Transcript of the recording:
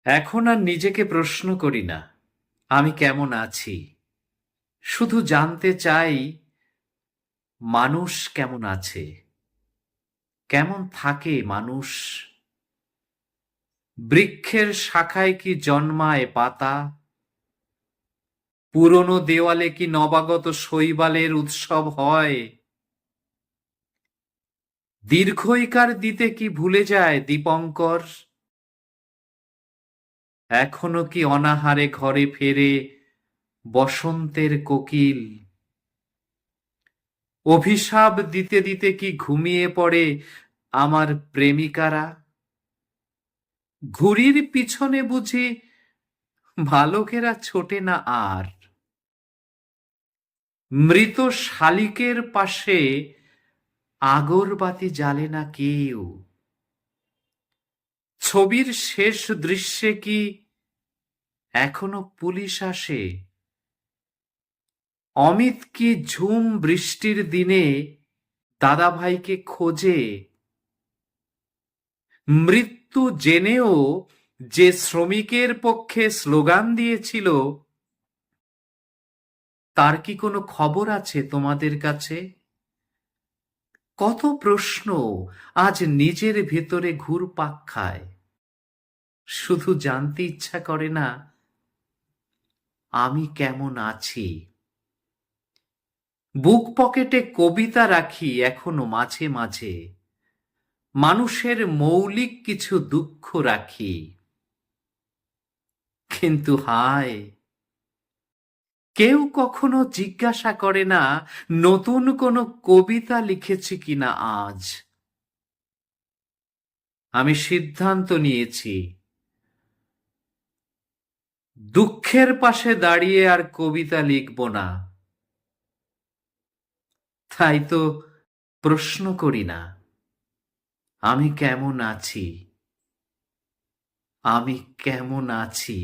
এখন আর নিজেকে প্রশ্ন করি না আমি কেমন আছি। শুধু জানতে চাই মানুষ কেমন আছে, কেমন থাকে মানুষ। বৃক্ষের শাখায় কি জন্মায় পাতা, পুরনো দেওয়ালে কি নবাগত শৈবালের উৎসব হয়। দীর্ঘইকার দিতে কি ভুলে যায় দীপঙ্কর, এখনো কি অনাহারে ঘরে ফেরে বসন্তের কোকিল। অভিশাপ দিতে দিতে কি ঘুমিয়ে পড়ে আমার প্রেমিকারা। ঘুড়ির পিছনে বুঝি ভালুকেরা ছোটে না আর। মৃত শালিকের পাশে আগরবাতি জ্বালে না কেউ। ছবির শেষ দৃশ্যে কি এখনো পুলিশ আসে। অমিত কি ঝুম বৃষ্টির দিনে দাদাভাইকে খোঁজে। মৃত্যু জেনেও যে শ্রমিকের পক্ষে স্লোগান দিয়েছিল, তার কি কোনো খবর আছে তোমাদের কাছে। কত প্রশ্ন আজ নিজের ভেতরে ঘুরপাক খায়। শুধু জানতে ইচ্ছা করে না আমি কেমন আছি। বুক পকেটে কবিতা রাখি এখনো মাঝে মাঝে, মানুষের মৌলিক কিছু দুঃখ রাখি। কিন্তু হায়, কেউ কখনো জিজ্ঞাসা করে না নতুন কোনো কবিতা লিখেছি কিনা আজ। আমি সিদ্ধান্ত নিয়েছি দুঃখের পাশে দাঁড়িয়ে আর কবিতা লিখব না। তাই তো প্রশ্ন করি না আমি কেমন আছি, আমি কেমন আছি।